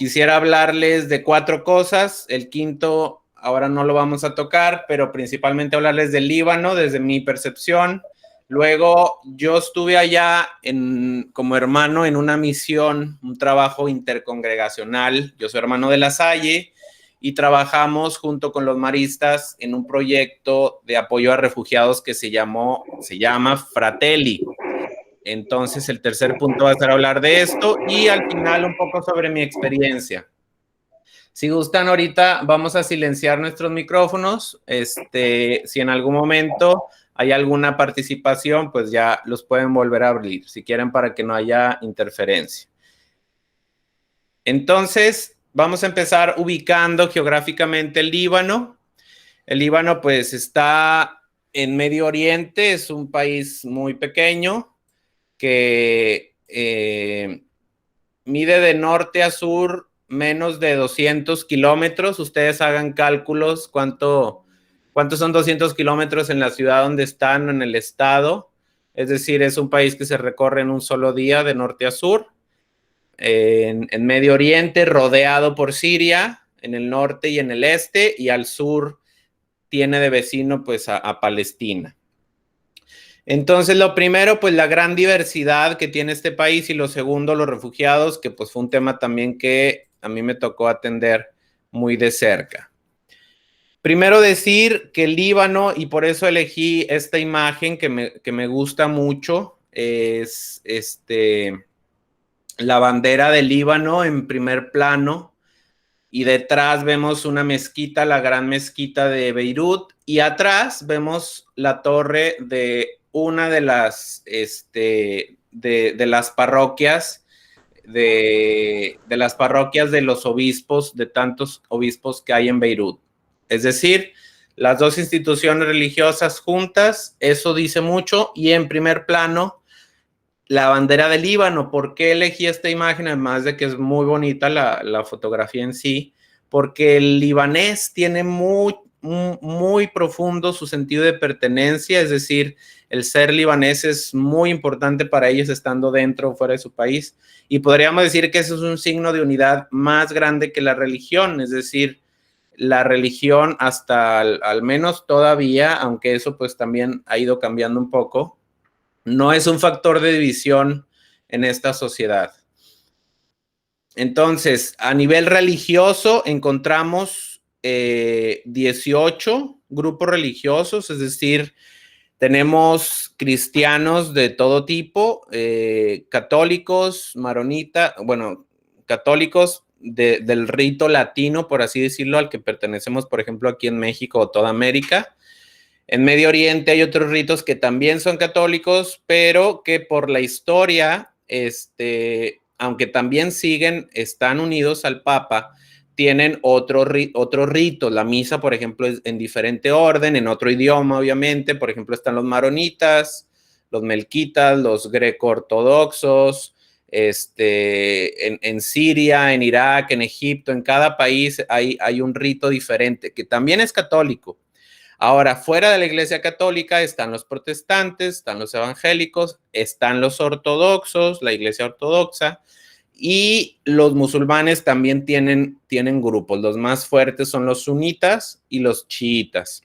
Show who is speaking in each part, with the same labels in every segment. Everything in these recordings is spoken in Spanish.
Speaker 1: quisiera hablarles de 4 cosas. El quinto ahora no lo vamos a tocar, pero principalmente hablarles del Líbano desde mi percepción. Luego, yo estuve allá como hermano en una misión, un trabajo intercongregacional. Yo soy hermano de La Salle y trabajamos junto con los maristas en un proyecto de apoyo a refugiados que se llama Fratelli. Entonces, el tercer punto va a ser hablar de esto y al final un poco sobre mi experiencia. Si gustan, ahorita vamos a silenciar nuestros micrófonos. Si en algún momento hay alguna participación, pues ya los pueden volver a abrir, si quieren, para que no haya interferencia. Entonces, vamos a empezar ubicando geográficamente el Líbano. El Líbano, pues, está en Medio Oriente, es un país muy pequeño que mide de norte a sur menos de 200 kilómetros. Ustedes hagan cálculos cuántos son 200 kilómetros en la ciudad donde están, en el estado. Es decir, es un país que se recorre en un solo día de norte a sur. En Medio Oriente, rodeado por Siria, en el norte y en el este, y al sur tiene de vecino pues a Palestina. Entonces, lo primero, pues la gran diversidad que tiene este país, y lo segundo, los refugiados, que pues fue un tema también que a mí me tocó atender muy de cerca. Primero decir que el Líbano, y por eso elegí esta imagen que me gusta mucho, es la bandera del Líbano en primer plano, y detrás vemos una mezquita, la gran mezquita de Beirut, y atrás vemos la torre de una de las, de las parroquias, de las parroquias de los obispos, de tantos obispos que hay en Beirut. Es decir, las dos instituciones religiosas juntas, eso dice mucho, y en primer plano, la bandera del Líbano. ¿Por qué elegí esta imagen? Además de que es muy bonita la fotografía en sí, porque el libanés tiene muy profundo su sentido de pertenencia, es decir, el ser libanés es muy importante para ellos estando dentro o fuera de su país, y podríamos decir que eso es un signo de unidad más grande que la religión, es decir, la religión hasta al menos todavía, aunque eso pues también ha ido cambiando un poco, no es un factor de división en esta sociedad. Entonces, a nivel religioso encontramos 18 grupos religiosos, es decir, tenemos cristianos de todo tipo, católicos, maronitas, bueno, católicos del rito latino, por así decirlo, al que pertenecemos, por ejemplo, aquí en México o toda América. En Medio Oriente hay otros ritos que también son católicos, pero que por la historia, aunque también están unidos al Papa, tienen otro rito. La misa, por ejemplo, es en diferente orden, en otro idioma, obviamente. Por ejemplo, están los maronitas, los melquitas, los greco-ortodoxos. En Siria, en Irak, en Egipto, en cada país hay un rito diferente, que también es católico. Ahora, fuera de la Iglesia Católica están los protestantes, están los evangélicos, están los ortodoxos, la Iglesia Ortodoxa, y los musulmanes también tienen grupos. Los más fuertes son los sunitas y los chiitas.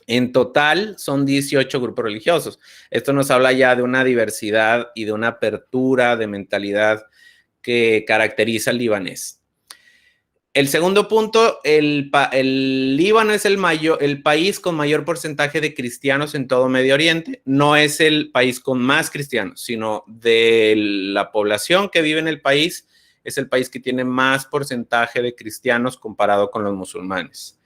Speaker 1: En total son 18 grupos religiosos. Esto nos habla ya de una diversidad y de una apertura de mentalidad que caracteriza al libanés. El segundo punto, el Líbano es el país con mayor porcentaje de cristianos en todo Medio Oriente. No es el país con más cristianos, sino de la población que vive en el país, es el país que tiene más porcentaje de cristianos comparado con los musulmanes.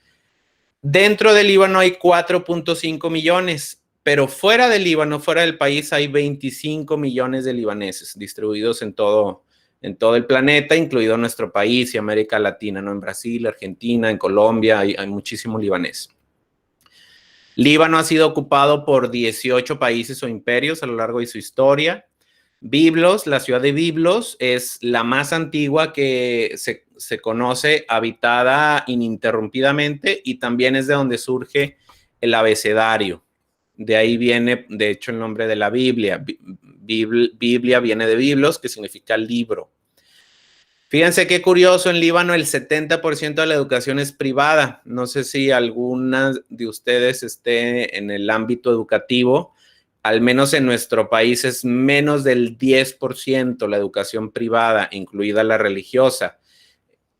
Speaker 1: Dentro del Líbano hay 4.5 millones, pero fuera del Líbano, fuera del país, hay 25 millones de libaneses distribuidos en todo el planeta, incluido nuestro país y América Latina, ¿no? En Brasil, Argentina, en Colombia, hay muchísimo libanés. Líbano ha sido ocupado por 18 países o imperios a lo largo de su historia. Biblos, la ciudad de Biblos, es la más antigua que se conoce, habitada ininterrumpidamente, y también es de donde surge el abecedario. De ahí viene, de hecho, el nombre de la Biblia. Biblia viene de Biblos, que significa libro. Fíjense qué curioso, en Líbano el 70% de la educación es privada. No sé si alguna de ustedes esté en el ámbito educativo. Al menos en nuestro país es menos del 10% la educación privada, incluida la religiosa.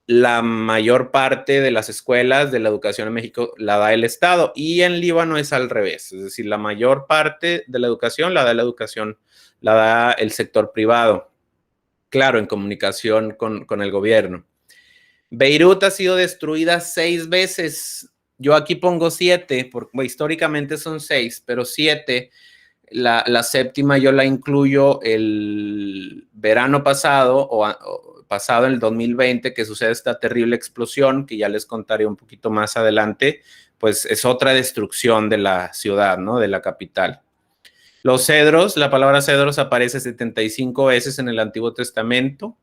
Speaker 1: La mayor parte de las escuelas de la educación en México la da el Estado y en Líbano es al revés. Es decir, la mayor parte de la educación la da el sector privado. Claro, en comunicación con el gobierno. Beirut ha sido destruida 6 veces. Yo aquí pongo 7, porque bueno, históricamente son 6, pero 7. La séptima yo la incluyo el verano pasado o pasado en el 2020, que sucede esta terrible explosión, que ya les contaré un poquito más adelante, pues es otra destrucción de la ciudad, ¿no? De la capital. Los cedros, la palabra cedros aparece 75 veces en el Antiguo Testamento.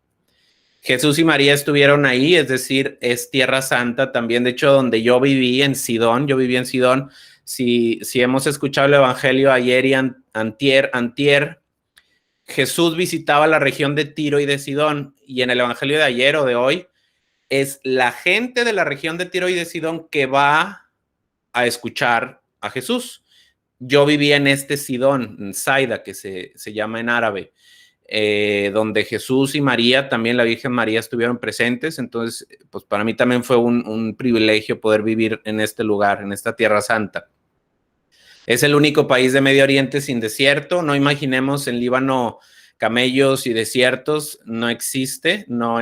Speaker 1: Jesús y María estuvieron ahí, es decir, es Tierra Santa también. De hecho, donde yo viví en Sidón, si hemos escuchado el Evangelio ayer y antier, Jesús visitaba la región de Tiro y de Sidón, y en el Evangelio de ayer o de hoy, es la gente de la región de Tiro y de Sidón que va a escuchar a Jesús. Yo vivía en este Sidón, en Saida, que se llama en árabe, donde Jesús y María, también la Virgen María, estuvieron presentes. Entonces, pues para mí también fue un privilegio poder vivir en este lugar, en esta Tierra Santa. Es el único país de Medio Oriente sin desierto. No imaginemos en Líbano camellos y desiertos, no existe, no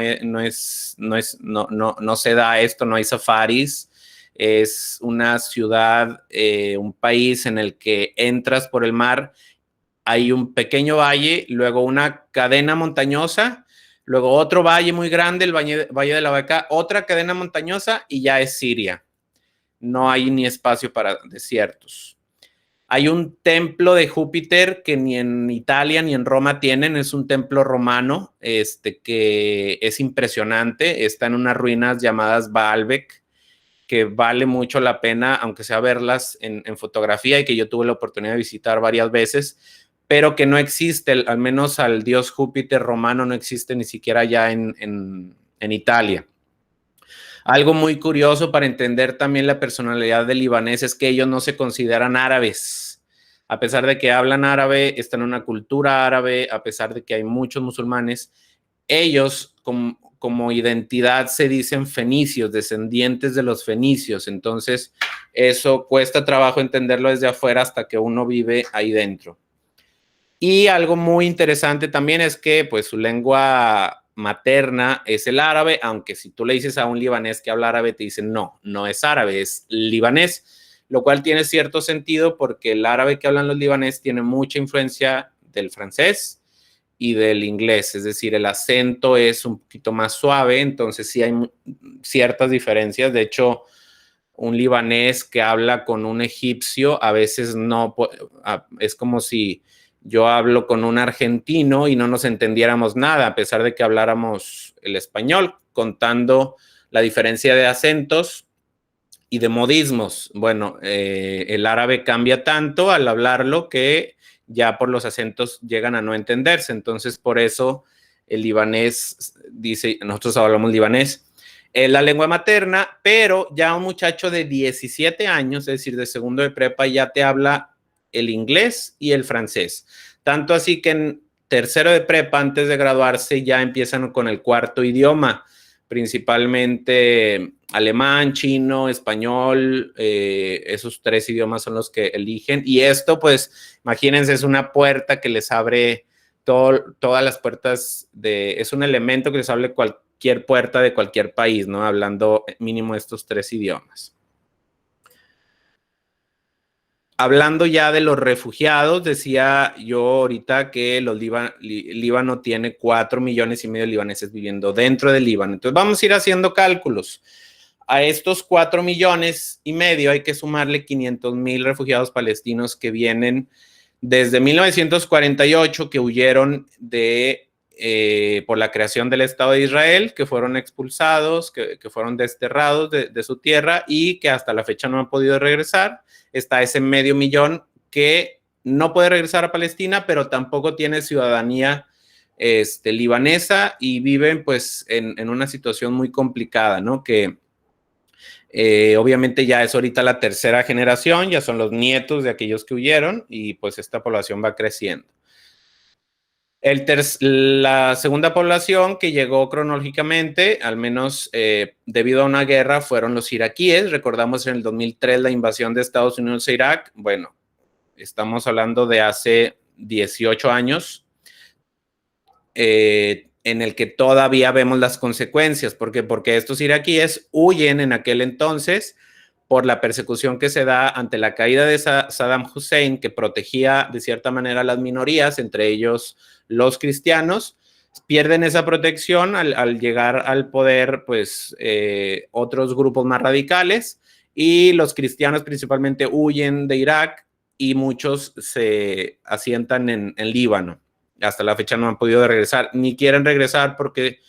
Speaker 1: se da esto, no hay safaris. Es una ciudad, un país en el que entras por el mar, hay un pequeño valle, luego una cadena montañosa, luego otro valle muy grande, el Valle de la Vaca, otra cadena montañosa y ya es Siria. No hay ni espacio para desiertos. Hay un templo de Júpiter que ni en Italia ni en Roma tienen, es un templo romano, que es impresionante, está en unas ruinas llamadas Baalbek, que vale mucho la pena, aunque sea verlas en fotografía, y que yo tuve la oportunidad de visitar varias veces, pero que no existe, al menos al dios Júpiter romano no existe ni siquiera ya en Italia. Algo muy curioso para entender también la personalidad del libanés es que ellos no se consideran árabes. A pesar de que hablan árabe, están en una cultura árabe, a pesar de que hay muchos musulmanes, ellos como identidad se dicen fenicios, descendientes de los fenicios. Entonces, eso cuesta trabajo entenderlo desde afuera hasta que uno vive ahí dentro. Y algo muy interesante también es que pues su lengua materna es el árabe, aunque si tú le dices a un libanés que habla árabe, te dicen no, no es árabe, es libanés, lo cual tiene cierto sentido porque el árabe que hablan los libaneses tiene mucha influencia del francés y del inglés, es decir, el acento es un poquito más suave, entonces sí hay ciertas diferencias. De hecho, un libanés que habla con un egipcio a veces no, es como si yo hablo con un argentino y no nos entendiéramos nada, a pesar de que habláramos el español, contando la diferencia de acentos y de modismos. Bueno, el árabe cambia tanto al hablarlo que ya por los acentos llegan a no entenderse. Entonces, por eso el libanés dice, nosotros hablamos libanés, la lengua materna, pero ya un muchacho de 17 años, es decir, de segundo de prepa, ya te habla el inglés y el francés. Tanto así que en tercero de prepa, antes de graduarse, ya empiezan con el cuarto idioma, principalmente alemán, chino, español, esos 3 idiomas son los que eligen. Y esto, pues, imagínense, es una puerta que les abre todas las puertas, es un elemento que les abre cualquier puerta de cualquier país, ¿no? Hablando mínimo estos 3 idiomas. Hablando ya de los refugiados, decía yo ahorita que Líbano tiene 4,5 millones de libaneses viviendo dentro del Líbano. Entonces vamos a ir haciendo cálculos. A estos 4,5 millones hay que sumarle 500,000 refugiados palestinos que vienen desde 1948, que huyeron por la creación del Estado de Israel, que fueron expulsados, que fueron desterrados de su tierra y que hasta la fecha no han podido regresar. Está ese 500,000 que no puede regresar a Palestina, pero tampoco tiene ciudadanía libanesa y viven pues en una situación muy complicada, ¿no? Que obviamente ya es ahorita la tercera generación, ya son los nietos de aquellos que huyeron y pues esta población va creciendo. La segunda población que llegó cronológicamente, al menos debido a una guerra, fueron los iraquíes. Recordamos en el 2003 la invasión de Estados Unidos a Irak. Bueno, estamos hablando de hace 18 años, en el que todavía vemos las consecuencias. ¿Por qué? Porque estos iraquíes huyen en aquel entonces por la persecución que se da ante la caída de Saddam Hussein, que protegía de cierta manera a las minorías, entre ellos los cristianos. Pierden esa protección al llegar al poder, pues, otros grupos más radicales, y los cristianos principalmente huyen de Irak y muchos se asientan en Líbano. Hasta la fecha no han podido regresar, ni quieren regresar porque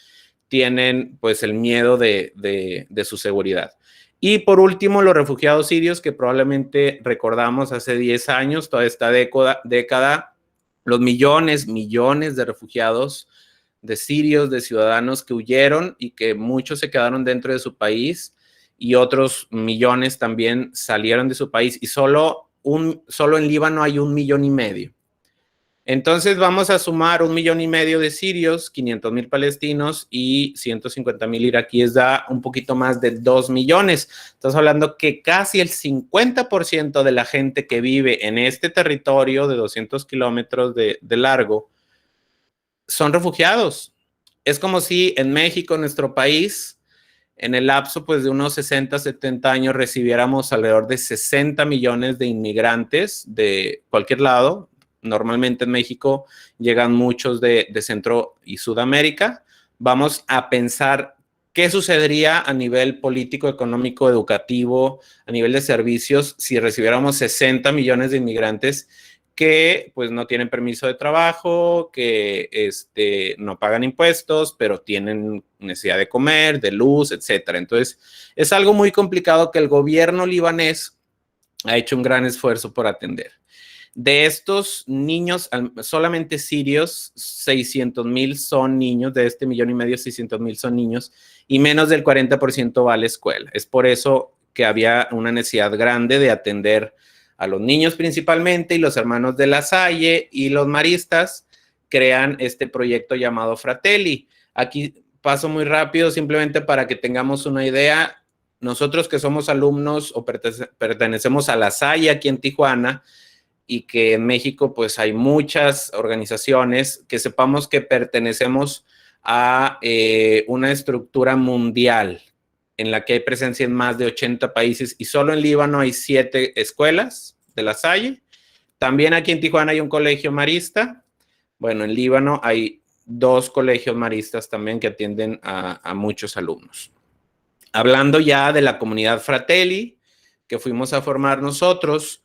Speaker 1: tienen pues el miedo de su seguridad. Y por último, los refugiados sirios, que probablemente recordamos hace 10 años, toda esta década, los millones de refugiados, de sirios, de ciudadanos que huyeron y que muchos se quedaron dentro de su país y otros millones también salieron de su país, y solo en Líbano hay 1,5 millones. Entonces vamos a sumar 1,5 millones de sirios, 500,000 palestinos y 150,000 iraquíes, da un poquito más de 2 millones. Estás hablando que casi el 50% de la gente que vive en este territorio de 200 kilómetros de largo son refugiados. Es como si en México, nuestro país, en el lapso pues, de unos 60, 70 años, recibiéramos alrededor de 60 millones de inmigrantes de cualquier lado. Normalmente en México llegan muchos de Centro y Sudamérica. Vamos a pensar qué sucedería a nivel político, económico, educativo, a nivel de servicios, si recibiéramos 60 millones de inmigrantes que pues no tienen permiso de trabajo, que no pagan impuestos, pero tienen necesidad de comer, de luz, etcétera. Entonces, es algo muy complicado que el gobierno libanés ha hecho un gran esfuerzo por atender. De estos niños, solamente sirios, 600,000 son niños, de este 1,5 millones, 600,000 son niños, y menos del 40% va a la escuela. Es por eso que había una necesidad grande de atender a los niños principalmente, y los hermanos de La Salle y los maristas crean este proyecto llamado Fratelli. Aquí paso muy rápido simplemente para que tengamos una idea. Nosotros que somos alumnos o pertenecemos a La Salle aquí en Tijuana, y que en México pues hay muchas organizaciones, que sepamos que pertenecemos a una estructura mundial en la que hay presencia en más de 80 países, y solo en Líbano hay 7 escuelas de La Salle. También aquí en Tijuana hay un colegio marista. Bueno, en Líbano hay 2 colegios maristas también que atienden a muchos alumnos. Hablando ya de la comunidad Fratelli, que fuimos a formar nosotros,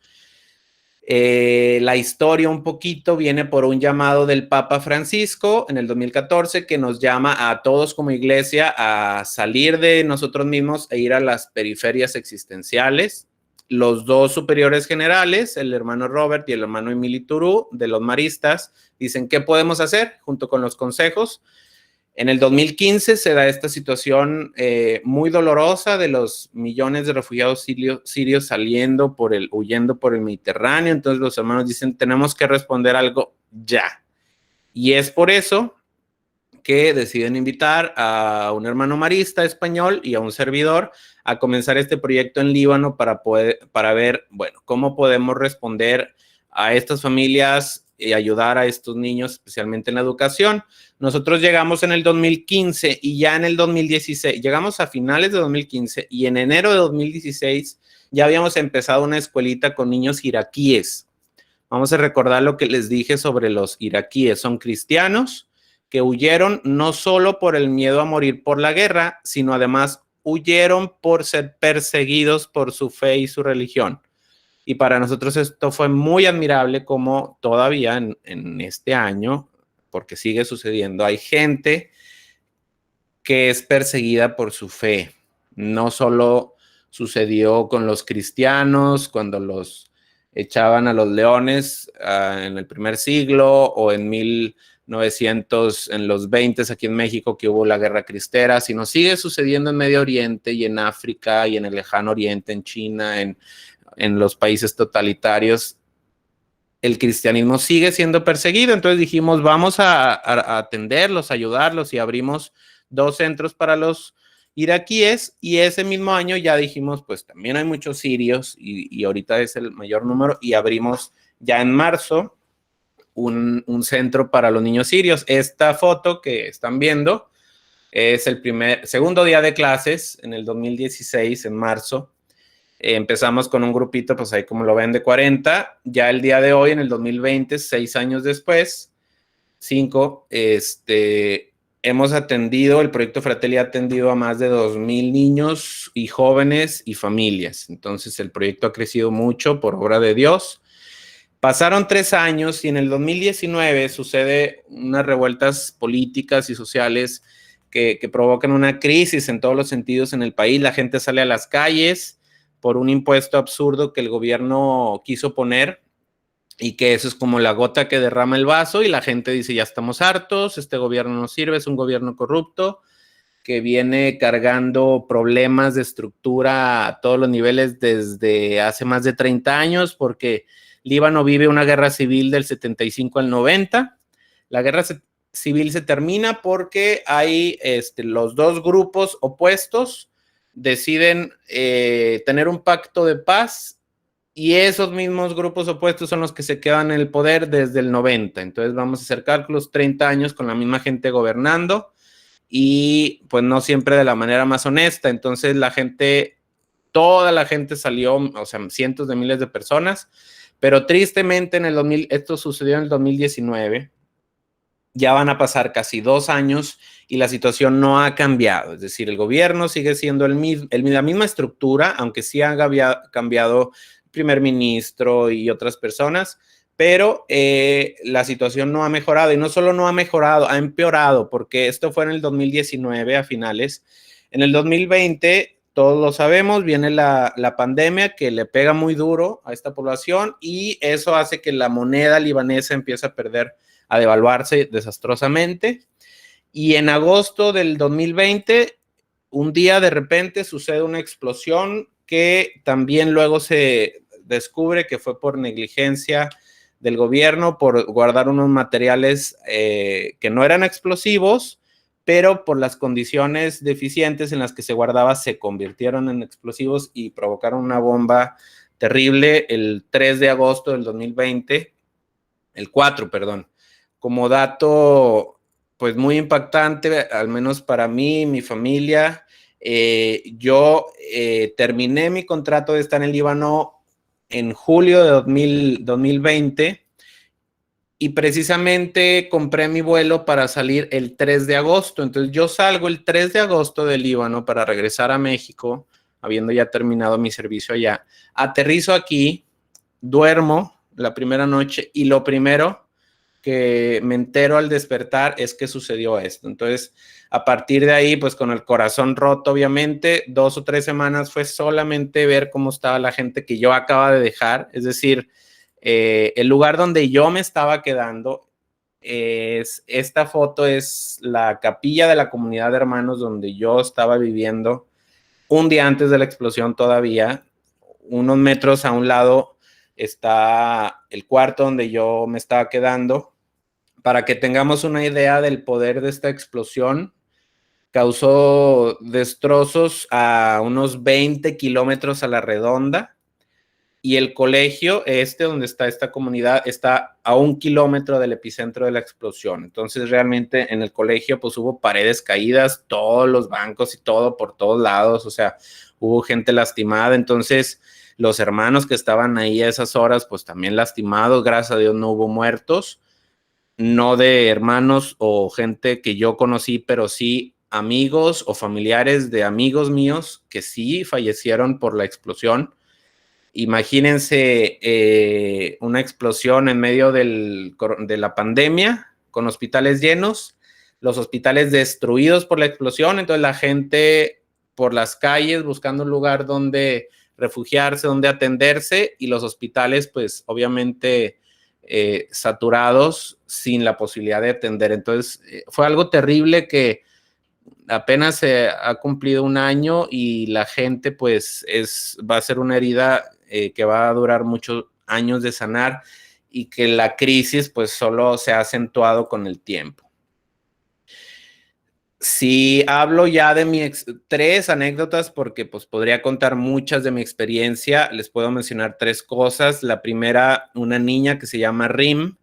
Speaker 1: la historia un poquito viene por un llamado del Papa Francisco en el 2014, que nos llama a todos como iglesia a salir de nosotros mismos e ir a las periferias existenciales. Los 2 superiores generales, el hermano Robert y el hermano Emili Turú, de los maristas, dicen qué podemos hacer junto con los consejos. En el 2015 se da esta situación muy dolorosa de los millones de refugiados sirios huyendo por el Mediterráneo. Entonces los hermanos dicen, tenemos que responder algo ya. Y es por eso que deciden invitar a un hermano marista español y a un servidor a comenzar este proyecto en Líbano para ver, bueno, cómo podemos responder a estas familias y ayudar a estos niños, especialmente en la educación. Nosotros llegamos en el 2015 y ya en el 2016, llegamos a finales de 2015 y en enero de 2016 ya habíamos empezado una escuelita con niños iraquíes. Vamos a recordar lo que les dije sobre los iraquíes. Son cristianos que huyeron no solo por el miedo a morir por la guerra, sino además huyeron por ser perseguidos por su fe y su religión. Y para nosotros esto fue muy admirable, como todavía en este año, porque sigue sucediendo, hay gente que es perseguida por su fe. No solo sucedió con los cristianos, cuando los echaban a los leones en el primer siglo, o en 1900, en los 20 aquí en México, que hubo la guerra cristera, sino sigue sucediendo en Medio Oriente y en África y en el Lejano Oriente, en China, en los países totalitarios. El cristianismo sigue siendo perseguido, entonces dijimos, vamos a atenderlos, ayudarlos, y abrimos 2 centros para los iraquíes, y ese mismo año ya dijimos, pues también hay muchos sirios, y ahorita es el mayor número, y abrimos ya en marzo un centro para los niños sirios. Esta foto que están viendo es el segundo día de clases en el 2016, en marzo. Empezamos con un grupito, pues ahí como lo ven, de 40. Ya el día de hoy, en el 2020, 6 años después, 5, hemos atendido, el proyecto Fratelli ha atendido a más de 2,000 niños y jóvenes y familias. Entonces el proyecto ha crecido mucho por obra de Dios. Pasaron 3 años y en el 2019 sucede unas revueltas políticas y sociales que provocan una crisis en todos los sentidos en el país. La gente sale a las calles por un impuesto absurdo que el gobierno quiso poner, y que eso es como la gota que derrama el vaso, y la gente dice, ya estamos hartos, este gobierno no sirve, es un gobierno corrupto que viene cargando problemas de estructura a todos los niveles desde hace más de 30 años, porque Líbano vive una guerra civil del 75 al 90. La guerra civil se termina porque hay los 2 grupos opuestos deciden tener un pacto de paz, y esos mismos grupos opuestos son los que se quedan en el poder desde el 90. Entonces vamos a hacer cálculos, 30 años con la misma gente gobernando, y pues no siempre de la manera más honesta. Entonces toda la gente salió, o sea, cientos de miles de personas, pero tristemente esto sucedió en el 2019, ya van a pasar casi 2 años y la situación no ha cambiado. Es decir, el gobierno sigue siendo la misma estructura, aunque sí ha cambiado el primer ministro y otras personas, pero la situación no ha mejorado, y no solo no ha mejorado, ha empeorado, porque esto fue en el 2019 a finales. En el 2020, todos lo sabemos, viene la pandemia que le pega muy duro a esta población, y eso hace que la moneda libanesa empiece a devaluarse desastrosamente. Y en agosto del 2020, un día de repente sucede una explosión que también luego se descubre que fue por negligencia del gobierno, por guardar unos materiales que no eran explosivos, pero por las condiciones deficientes en las que se guardaba se convirtieron en explosivos y provocaron una bomba terrible el 3 de agosto del 2020, el 4, perdón. Como dato, pues muy impactante, al menos para mí y mi familia. Yo terminé mi contrato de estar en Líbano en julio de 2020, y precisamente compré mi vuelo para salir el 3 de agosto. Entonces yo salgo el 3 de agosto de Líbano para regresar a México, habiendo ya terminado mi servicio allá. Aterrizo aquí, duermo la primera noche, y lo primero que me entero al despertar es que sucedió esto. Entonces, a partir de ahí, pues con el corazón roto, obviamente, 2 o 3 semanas fue solamente ver cómo estaba la gente que yo acaba de dejar. Es decir, el lugar donde yo me estaba quedando, esta foto es la capilla de la comunidad de hermanos donde yo estaba viviendo un día antes de la explosión todavía. Unos metros a un lado está el cuarto donde yo me estaba quedando. Para que tengamos una idea del poder de esta explosión, causó destrozos a unos 20 kilómetros a la redonda, y el colegio donde está esta comunidad está a 1 kilómetro del epicentro de la explosión. Entonces realmente en el colegio pues hubo paredes caídas, todos los bancos y todo por todos lados, o sea, hubo gente lastimada. Entonces los hermanos que estaban ahí a esas horas pues también lastimados. Gracias a Dios no hubo muertos, no de hermanos o gente que yo conocí, pero sí amigos o familiares de amigos míos que sí fallecieron por la explosión. Imagínense una explosión en medio de la pandemia, con hospitales llenos, los hospitales destruidos por la explosión. Entonces la gente por las calles buscando un lugar donde refugiarse, dónde atenderse, y los hospitales, pues obviamente saturados, sin la posibilidad de atender. Entonces, fue algo terrible que apenas se ha cumplido un año y la gente, pues, va a ser una herida que va a durar muchos años de sanar, y que la crisis, pues, solo se ha acentuado con el tiempo. Si hablo ya de tres anécdotas, porque pues podría contar muchas de mi experiencia, les puedo mencionar tres cosas. La primera, una niña que se llama Rim,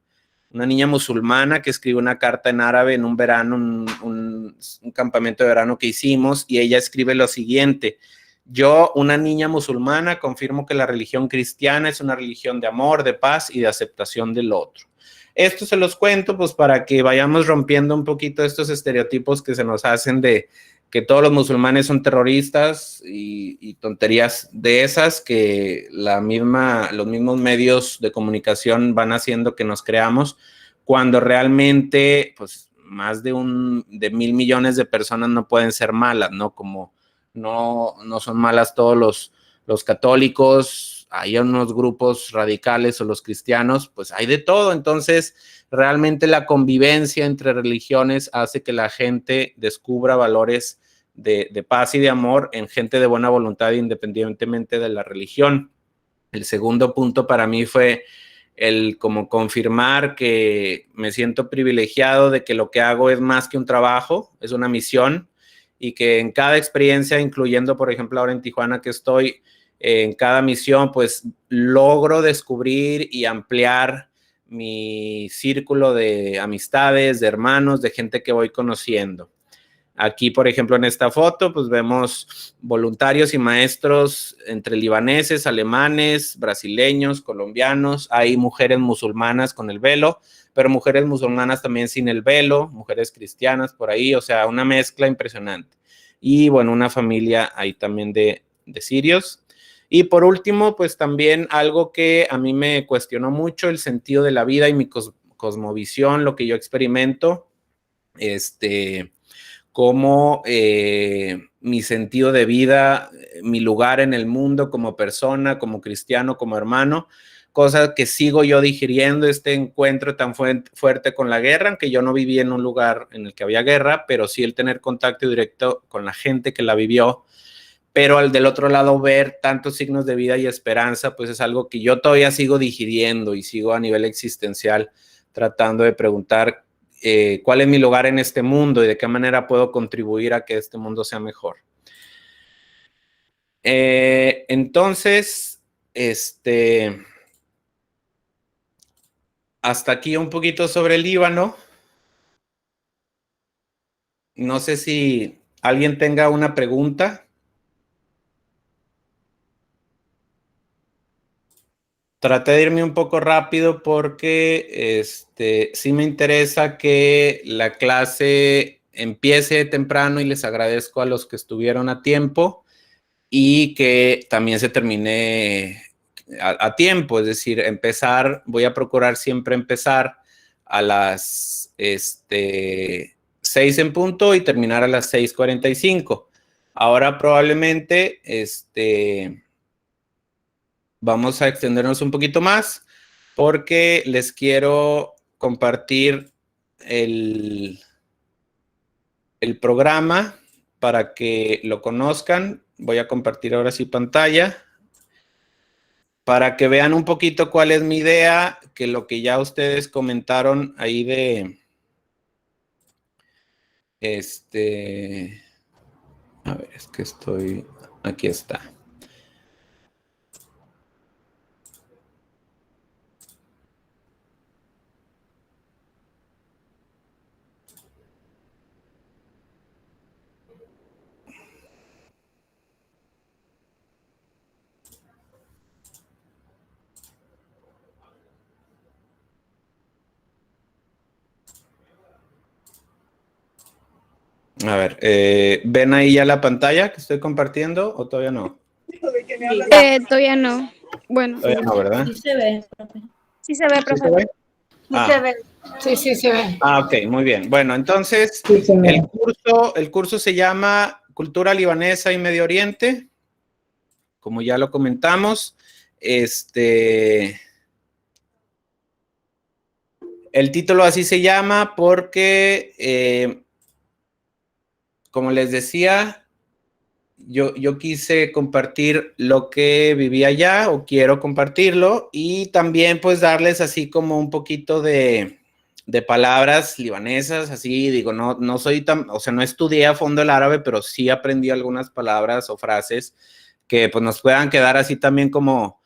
Speaker 1: una niña musulmana que escribe una carta en árabe en un verano, un campamento de verano que hicimos, y ella escribe lo siguiente: yo, una niña musulmana, confirmo que la religión cristiana es una religión de amor, de paz y de aceptación del otro. Esto se los cuento pues para que vayamos rompiendo un poquito estos estereotipos que se nos hacen de que todos los musulmanes son terroristas y tonterías de esas que los mismos medios de comunicación van haciendo que nos creamos, cuando realmente pues más de 1.000 millones de personas no pueden ser malas, ¿no? Como no son malas todos los católicos, hay unos grupos radicales o los cristianos, pues hay de todo. Entonces, realmente la convivencia entre religiones hace que la gente descubra valores de paz y de amor en gente de buena voluntad, independientemente de la religión. El segundo punto para mí fue el como confirmar que me siento privilegiado de que lo que hago es más que un trabajo, es una misión, y que en cada experiencia, incluyendo, por ejemplo, ahora en Tijuana que estoy, en cada misión, pues logro descubrir y ampliar mi círculo de amistades, de hermanos, de gente que voy conociendo. Aquí, por ejemplo, en esta foto, pues vemos voluntarios y maestros entre libaneses, alemanes, brasileños, colombianos. Hay mujeres musulmanas con el velo, pero mujeres musulmanas también sin el velo, mujeres cristianas por ahí, o sea, una mezcla impresionante. Y bueno, una familia ahí también de sirios. Y por último, pues también algo que a mí me cuestionó mucho, el sentido de la vida y mi cosmovisión, lo que yo experimento, cómo mi sentido de vida, mi lugar en el mundo como persona, como cristiano, como hermano, cosas que sigo yo digiriendo, este encuentro tan fuerte con la guerra, aunque yo no viví en un lugar en el que había guerra, pero sí el tener contacto directo con la gente que la vivió. Pero al del otro lado ver tantos signos de vida y esperanza, pues es algo que yo todavía sigo digiriendo y sigo a nivel existencial tratando de preguntar cuál es mi lugar en este mundo y de qué manera puedo contribuir a que este mundo sea mejor. Entonces, hasta aquí un poquito sobre el Líbano. No sé si alguien tenga una pregunta. Traté de irme un poco rápido porque sí me interesa que la clase empiece temprano, y les agradezco a los que estuvieron a tiempo, y que también se termine a tiempo, es decir, voy a procurar siempre empezar a las 6 en punto y terminar a las 6:45. Ahora probablemente vamos a extendernos un poquito más porque les quiero compartir el programa para que lo conozcan. Voy a compartir ahora sí pantalla para que vean un poquito cuál es mi idea, que lo que ya ustedes comentaron ahí de a ver, es que aquí está. A ver, ¿ven ahí ya la pantalla que estoy compartiendo o todavía no?
Speaker 2: Todavía no. Bueno.
Speaker 1: Todavía no, ¿verdad?
Speaker 3: Sí se ve, profe.
Speaker 2: Sí se ve, profe.
Speaker 1: ¿Sí se ve?
Speaker 3: Sí se ve. Sí, sí se ve.
Speaker 1: Ok, muy bien. Bueno, entonces
Speaker 3: Sí se ve.
Speaker 1: el curso se llama Cultura Libanesa y Medio Oriente. como ya lo comentamos, el título así se llama porque, como les decía, yo quise compartir lo que viví allá o quiero compartirlo y también pues darles así como un poquito de palabras libanesas, así digo, no soy tan, o sea, no estudié a fondo el árabe, pero sí aprendí algunas palabras o frases que pues nos puedan quedar así también como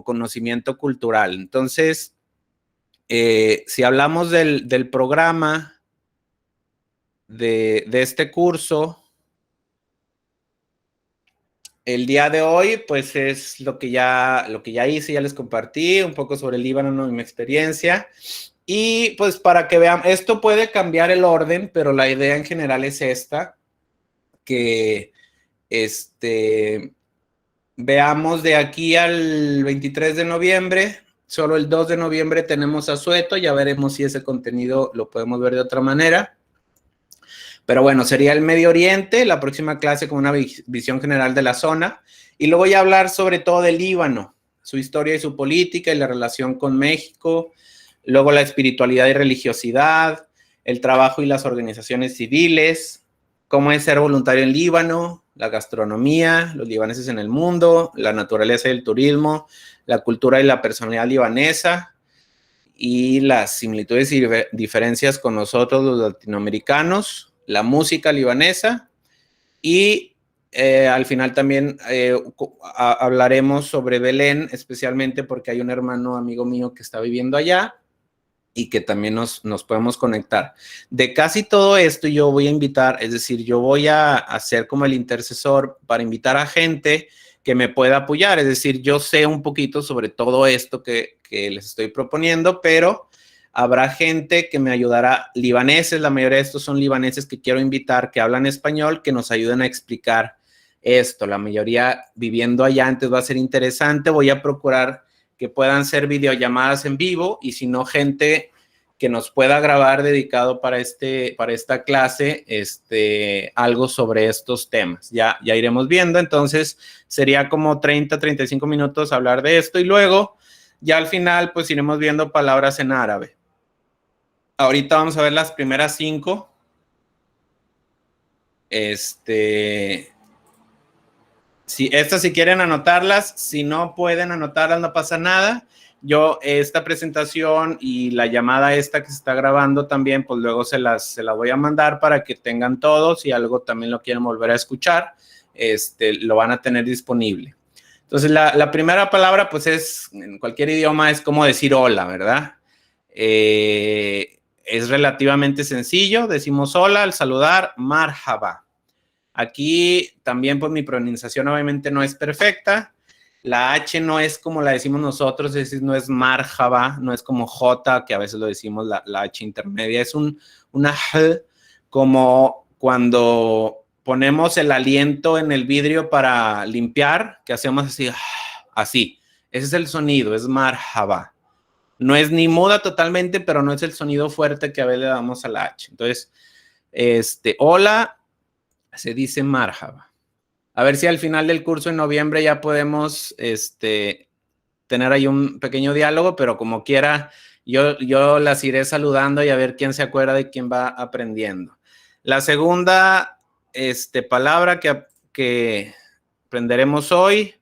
Speaker 1: conocimiento cultural. Entonces, si hablamos del programa de este curso, el día de hoy, pues es lo que ya hice, ya les compartí un poco sobre el Líbano, ¿no? Y mi experiencia. Y pues para que vean, esto puede cambiar el orden, pero la idea en general es esta, que veamos de aquí al 23 de noviembre, solo el 2 de noviembre tenemos asueto, ya veremos si ese contenido lo podemos ver de otra manera. Pero bueno, sería el Medio Oriente, la próxima clase con una visión general de la zona. Y luego voy a hablar sobre todo del Líbano, su historia y su política y la relación con México, luego la espiritualidad y religiosidad, el trabajo y las organizaciones civiles, cómo es ser voluntario en Líbano, la gastronomía, los libaneses en el mundo, la naturaleza y el turismo, la cultura y la personalidad libanesa y las similitudes y diferencias con nosotros los latinoamericanos, la música libanesa y al final también hablaremos sobre Belén, especialmente porque hay un hermano amigo mío que está viviendo allá y que también nos podemos conectar. De casi todo esto yo voy a invitar, es decir, yo voy a hacer como el intercesor para invitar a gente que me pueda apoyar, es decir, yo sé un poquito sobre todo esto que les estoy proponiendo, pero habrá gente que me ayudará, libaneses, la mayoría de estos son libaneses que quiero invitar, que hablan español, que nos ayuden a explicar esto. La mayoría viviendo allá, antes va a ser interesante. Voy a procurar que puedan ser videollamadas en vivo y si no, gente que nos pueda grabar dedicado para esta clase, algo sobre estos temas. Ya iremos viendo. Entonces, sería como 35 minutos hablar de esto y luego, ya al final, pues iremos viendo palabras en árabe. Ahorita vamos a ver las primeras 5. Si quieren anotarlas, si no pueden anotarlas, no pasa nada. Yo esta presentación y la llamada esta que se está grabando también, pues luego se la voy a mandar para que tengan todo. Si algo también lo quieren volver a escuchar, lo van a tener disponible. Entonces, la primera palabra, pues es, en cualquier idioma, es como decir hola, ¿verdad? Es relativamente sencillo, decimos hola al saludar, marhaba. Aquí también pues mi pronunciación obviamente no es perfecta, la H no es como la decimos nosotros, es decir, no es marhaba, no es como J, que a veces lo decimos la H intermedia, es una H, como cuando ponemos el aliento en el vidrio para limpiar, que hacemos así, ese es el sonido, es marhaba. No es ni muda totalmente, pero no es el sonido fuerte que a veces le damos a la H. Entonces, hola, se dice marhaba. A ver si al final del curso en noviembre ya podemos tener ahí un pequeño diálogo, pero como quiera, yo las iré saludando y a ver quién se acuerda de quién va aprendiendo. La segunda palabra que aprenderemos hoy,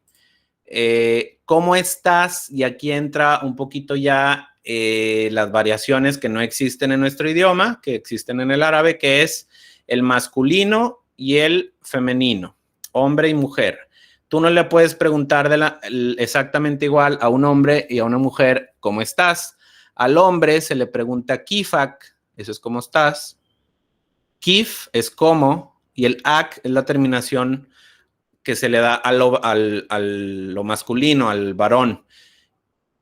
Speaker 1: ¿cómo estás? Y aquí entra un poquito ya las variaciones que no existen en nuestro idioma, que existen en el árabe, que es el masculino y el femenino, hombre y mujer. Tú no le puedes preguntar exactamente igual a un hombre y a una mujer, ¿cómo estás? Al hombre se le pregunta kifak, eso es ¿cómo estás? Kif es cómo, y el ak es la terminación que se le da a lo masculino, al varón.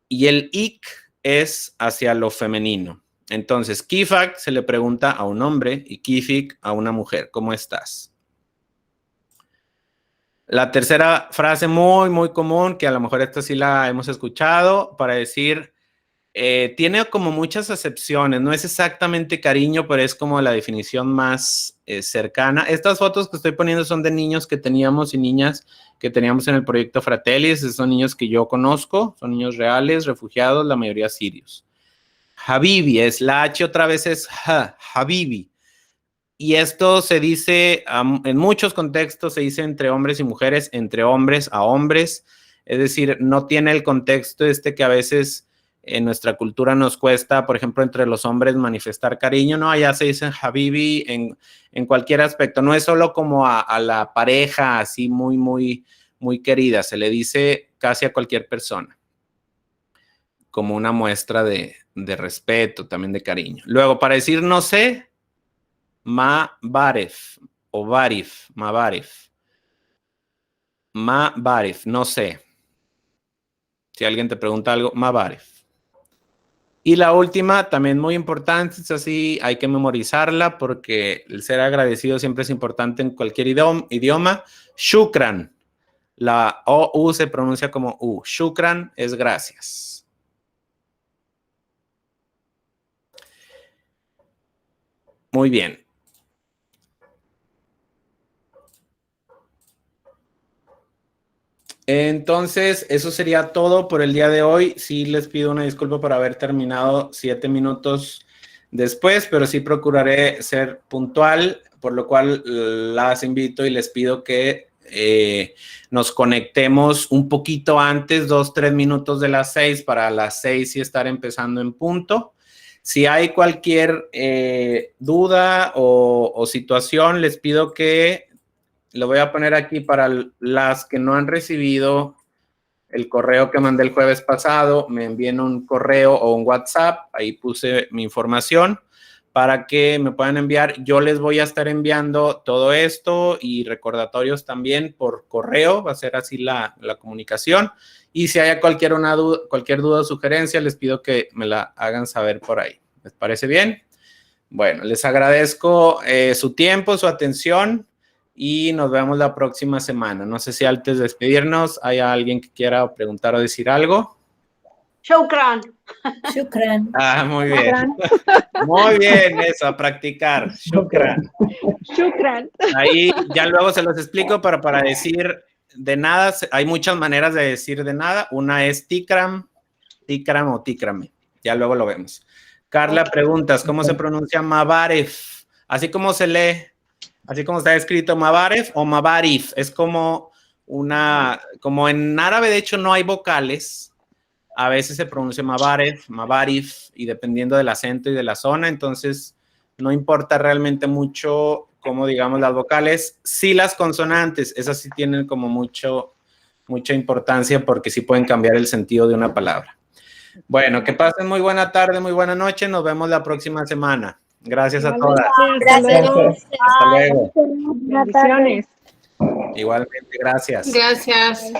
Speaker 1: Y el ik es hacia lo femenino. Entonces, kifak se le pregunta a un hombre y kifik a una mujer. ¿Cómo estás? La tercera frase muy, muy común, que a lo mejor esta sí la hemos escuchado, para decir tiene como muchas acepciones, no es exactamente cariño, pero es como la definición más cercana. Estas fotos que estoy poniendo son de niños que teníamos y niñas que teníamos en el proyecto Fratellis, son niños que yo conozco, son niños reales, refugiados, la mayoría sirios. Habibi, es la H otra vez es Habibi. Y esto se dice, en muchos contextos se dice entre hombres y mujeres, entre hombres a hombres, es decir, no tiene el contexto que a veces en nuestra cultura nos cuesta, por ejemplo, entre los hombres manifestar cariño, no, allá se dice Habibi en cualquier aspecto, no es solo como a la pareja así muy, muy, muy querida, se le dice casi a cualquier persona, como una muestra de respeto, también de cariño. Luego, para decir no sé, Ma-baref o barif, ma-baref. Ma-baref, no sé. Si alguien te pregunta algo, ma-baref. Y la última, también muy importante, es así, hay que memorizarla porque el ser agradecido siempre es importante en cualquier idioma. Shukran. La O-U se pronuncia como U. Shukran es gracias. Muy bien. Entonces, eso sería todo por el día de hoy. Sí les pido una disculpa por haber terminado 7 minutos después, pero sí procuraré ser puntual, por lo cual las invito y les pido que nos conectemos un poquito antes, 2-3 minutos de las 6, para las 6 y estar empezando en punto. Si hay cualquier duda o situación, les pido que lo voy a poner aquí para las que no han recibido el correo que mandé el jueves pasado, me envíen un correo o un WhatsApp, ahí puse mi información para que me puedan enviar. Yo les voy a estar enviando todo esto y recordatorios también por correo, va a ser así la comunicación. Y si hay cualquier duda o sugerencia, les pido que me la hagan saber por ahí. ¿Les parece bien? Bueno, les agradezco su tiempo, su atención. Y nos vemos la próxima semana. No sé si antes de despedirnos hay alguien que quiera preguntar o decir algo.
Speaker 3: Shukran.
Speaker 4: Shukran.
Speaker 1: Ah, muy bien. Muy bien, eso, a practicar. Shukran.
Speaker 2: Shukran.
Speaker 1: Ahí ya luego se los explico, pero para decir de nada, hay muchas maneras de decir de nada. Una es tikram o tikrame. Ya luego lo vemos. Carla, preguntas, ¿cómo se pronuncia mabaref? Así como se lee. Así como está escrito Mabaref o Mabarif, es como como en árabe de hecho no hay vocales, a veces se pronuncia Mabaref, Mabarif, y dependiendo del acento y de la zona, entonces no importa realmente mucho cómo digamos las vocales, sí las consonantes, esas sí tienen como mucha importancia porque sí pueden cambiar el sentido de una palabra. Bueno, que pasen muy buena tarde, muy buena noche, nos vemos la próxima semana. Gracias a todas.
Speaker 4: Gracias.
Speaker 1: Hasta luego.
Speaker 2: Bendiciones.
Speaker 1: Igualmente, gracias.
Speaker 3: Gracias.